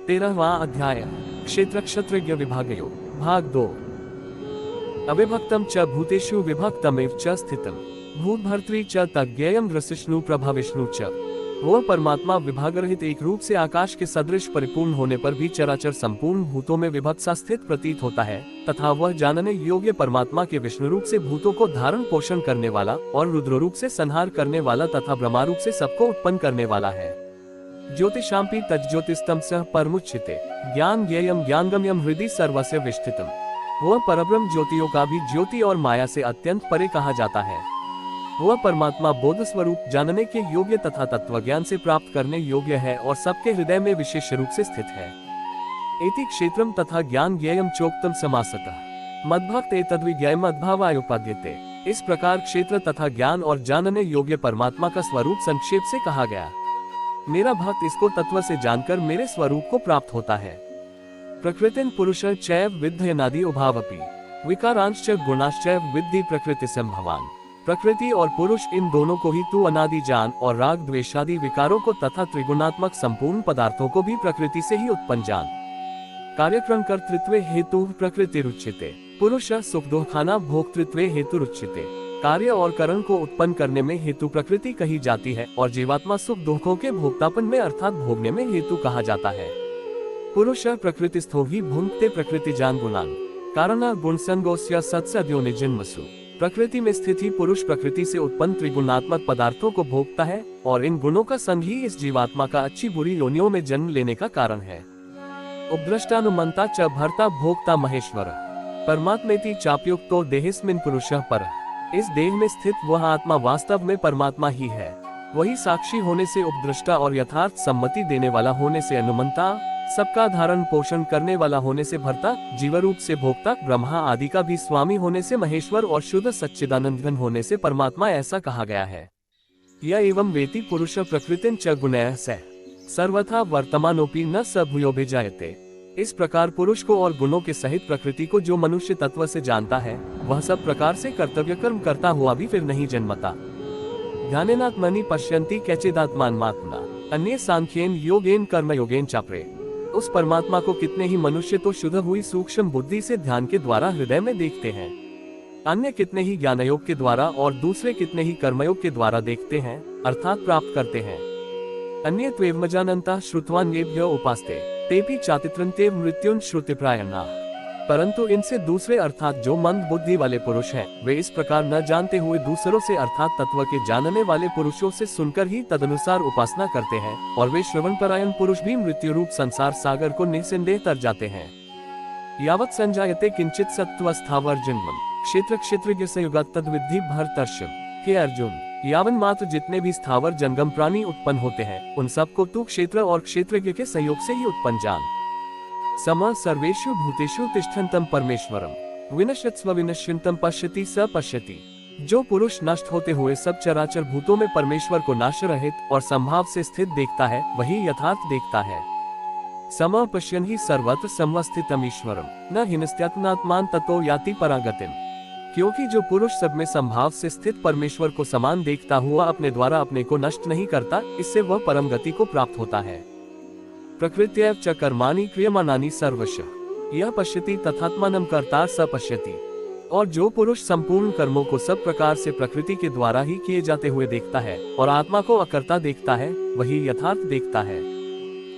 13वां अध्याय क्षेत्र क्षत्रज्ञ विभागयो भाग 2। अविभक्तम च भूतेषु विभक्तमेव च स्थितम भूतभर्तृ च तज्ञेयम रसिष्णु प्रभाविष्णु च। वह परमात्मा विभाग रहित एक रूप से आकाश के सदृश परिपूर्ण होने पर भी चराचर संपूर्ण भूतों में विभक्त सा स्थित प्रतीत होता है, तथा वह जानने योग्य परमात्मा के विष्णु रूप से भूतों को धारण पोषण करने वाला और रुद्र रूप से संहार करने वाला तथा ब्रह्मा रूप से सबको उत्पन्न करने वाला है। ज्योतिषांपि तज्ज्योतिस्तम सह परमुच्यते ज्ञान ज्ञेयम ज्ञानगम्यम हृदि सर्वस्य विष्ठितम। वह परब्रह्म ज्योतियों का भी ज्योति और माया से अत्यंत परे कहा जाता है। वह परमात्मा बोध स्वरूप जानने के योग्य तथा तत्वज्ञान से प्राप्त करने योग्य है और सबके हृदय में विशेष रूप से स्थित है। एति क्षेत्रम तथा ज्ञान ज्ञेयम चोक्तम समासतः मद्भक्त एतद्विज्ञेय मद्भावाय उपाद्यते। इस प्रकार क्षेत्र तथा ज्ञान और जानने योग्य परमात्मा का स्वरूप संक्षेप से कहा गया। मेरा भक्त इसको तत्व से जानकर मेरे स्वरूप को प्राप्त होता है। प्रकृतिन पुरुष चैव विद्धयनादि उभावपि विकारांश्च गुणाश्चैव विद्धि प्रकृति संभवान। प्रकृति और पुरुष इन दोनों को ही तू अनादि जान और राग द्वेषादि विकारों को तथा त्रिगुणात्मक संपूर्ण पदार्थों को भी प्रकृति से ही उत्पन्न जान। कार्यक्रम कर्तृत्व हेतु प्रकृति रुच्यते पुरुष सुख दुखाना भोक्तृत्व हेतु रुच्यते। कार्य और करण को उत्पन्न करने में हेतु प्रकृति कही जाती है और जीवात्मा सुख दुखों के भोक्तापन में अर्थात भोगने में हेतु कहा जाता है। पुरुष प्रकृतिस्थो ही भुंक्ते प्रकृति जान गुणान कारण गुणसंगोस्य सत्सद्योनि जन्मसु। प्रकृति में स्थित ही पुरुष प्रकृति से उत्पन्न त्रिगुणात्मक पदार्थों को भोगता है और इन गुणों का संग ही इस जीवात्मा का अच्छी बुरी योनियों में जन्म लेने का कारण है। उपद्रष्टानुमंता च भर्ता भोक्ता महेश्वर परमात्मेति चाप्युक्तो देहिस्मिन् पुरुषः परः। इस देह में स्थित वह आत्मा वास्तव में परमात्मा ही है। वही साक्षी होने से उपद्रष्टा और यथार्थ सम्मति देने वाला होने से अनुमंता, सबका धारण पोषण करने वाला होने से भर्ता, जीव रूप से भोक्ता, ब्रह्मा आदि का भी स्वामी होने से महेश्वर और शुद्ध सच्चिदानंदघन होने से परमात्मा ऐसा कहा गया है। यह एवं वेति पुरुष प्रकृतिं च गुणैः सह सर्वथा वर्तमानोपि न स भूयोभिजायते। इस प्रकार पुरुष को और गुणों के सहित प्रकृति को जो मनुष्य तत्व से जानता है, वह सब प्रकार से कर्तव्य कर्म करता हुआ भी फिर नहीं जन्मता। ध्यानेनात्मनि पश्यन्ति कैचिदात्मानमात्मना अन्ये सांख्येन योगेन कर्म योगेन चापरे। उस परमात्मा को कितने ही मनुष्य तो शुद्ध हुई सूक्ष्म बुद्धि से ध्यान के द्वारा हृदय में देखते हैं, अन्य कितने ही ज्ञान योग के द्वारा और दूसरे कितने ही कर्मयोग के द्वारा देखते हैं अर्थात प्राप्त करते हैं। अन्ये त्वेवमजानन्तः श्रुत्वान्येभ्य उपास्ते तेपि चातित्रन्ते मृत्युन श्रुतिप्रायणा। परंतु इनसे दूसरे अर्थात जो मंद बुद्धि वाले पुरुष हैं, वे इस प्रकार न जानते हुए दूसरों से अर्थात तत्व के जानने वाले पुरुषों से सुनकर ही तदनुसार उपासना करते हैं और वे श्रवणपरायण पुरुष भी मृत्यु रूप संसार सागर को निस्संदेह तर जाते हैं। यावत् संजायते किंचित सत्त्व स्थावर जन्मम क्षेत्र क्षेत्रज्ञ संयुगात् तद्विद्धि भरतर्षभ। हे अर्जुन, यावन मात्र जितने भी स्थावर जंगम प्राणी उत्पन्न होते हैं, उन सबको तू क्षेत्र और क्षेत्रज्ञ के संयोग से ही उत्पन्न जान। सम सर्वेषु भूतेषु तिष्ठन्तम परमेश्वरम विनश्यत्स्व विनश्यन्तम पश्यति स पश्यति। जो पुरुष नष्ट होते हुए सब चराचर भूतों में परमेश्वर को नाश रहित और संभाव से स्थित देखता है, वही यथार्थ देखता है। सम पश्यन् ही सर्वत्र समवस्थितम ईश्वरम न हिनस्त्यात्मनात्मान ततो याति परागतिम। क्योंकि जो पुरुष सब में संभाव से स्थित परमेश्वर को समान देखता हुआ अपने द्वारा अपने को नष्ट नहीं करता, इससे वह परम गति को प्राप्त होता है। प्रकृत्यैव च कर्माणि क्रियमाणानि सर्वशः यह पश्यति तथात्मानं कर्ता स पश्यति। और जो पुरुष संपूर्ण कर्मों को सब प्रकार से प्रकृति के द्वारा ही किए जाते हुए देखता है और आत्मा को अकर्ता देखता है, वही यथार्थ देखता है।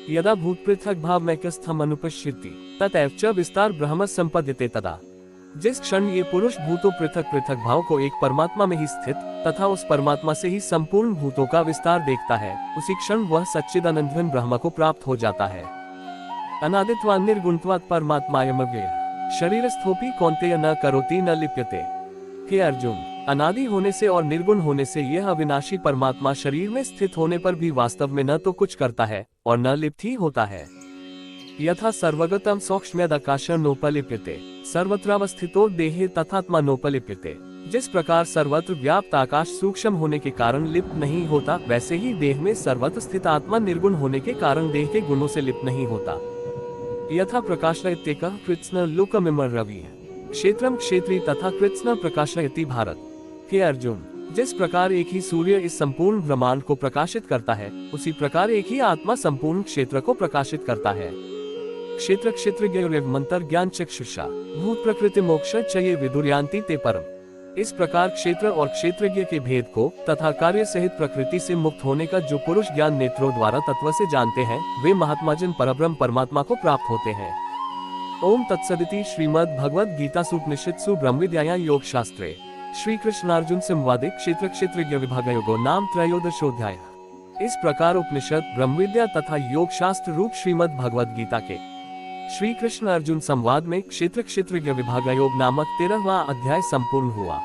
यदा भूत पृथक भावमैकस्थम् अनुपश्यति ततैव च विस्तार ब्रह्म संपद्यते तदा। जिस क्षण ये पुरुष भूतों पृथक पृथक भाव को एक परमात्मा में ही स्थित तथा उस परमात्मा से ही संपूर्ण भूतों का विस्तार देखता है, उसी क्षण वह सच्चिदानंदघन ब्रह्म को प्राप्त हो जाता है। अनादित्वात् निर्गुणत्वात् परमात्मायमव्ययः शरीरस्थोपि कौन्तेय न करोति न लिप्यते। हे अर्जुन, अनादि होने से और निर्गुण होने से यह अविनाशी परमात्मा शरीर में स्थित होने पर भी वास्तव में न तो कुछ करता है और न लिप्त ही होता है। यथा सर्वगतम सौक्ष्म्यदाकाशं नोपलिप्यते सर्वत्रावस्थितो देहे तथात्मा नोपलिप्यते। जिस प्रकार सर्वत्र व्याप्त आकाश सूक्ष्म होने के कारण लिप्त नहीं होता, वैसे ही देह में सर्वत्र स्थित आत्मा निर्गुण होने के कारण देह के गुणों से लिप्त नहीं होता। यथा प्रकाशयत्येकः कृत्स्न लोकमिमं रविः क्षेत्रम क्षेत्री तथा कृत्स्न प्रकाशयति भारत। हे अर्जुन, जिस प्रकार एक ही सूर्य इस संपूर्ण ब्रह्मांड को प्रकाशित करता है, उसी प्रकार एक ही आत्मा संपूर्ण क्षेत्र को प्रकाशित करता है। क्षेत्र क्षेत्रज्ञ मंत्र ज्ञान चक्षुषा भूत प्रकृति मोक्ष चये विदुर्यांति ते परम। इस प्रकार क्षेत्र और क्षेत्रज्ञ के भेद को तथा कार्य सहित प्रकृति से मुक्त होने का जो पुरुष ज्ञान नेत्रों द्वारा तत्व से जानते हैं, वे महात्माजन परब्रह्म परमात्मा को प्राप्त होते हैं। ओम तत्सदिति श्रीमद् भगवद गीतासूपनिषत्सु ब्रह्मविद्यायां योग शास्त्रे श्री कृष्णार्जुन संवादे क्षेत्र क्षेत्रज्ञ विभागयोगो नाम त्रयोदशोऽध्याय। इस प्रकार उपनिषद ब्रह्मविद्या तथा योग शास्त्र रूप श्रीमद् भगवद गीता के श्री कृष्ण अर्जुन संवाद में क्षेत्र क्षेत्रज्ञ विभागयोग नामक 13वां अध्याय संपूर्ण हुआ।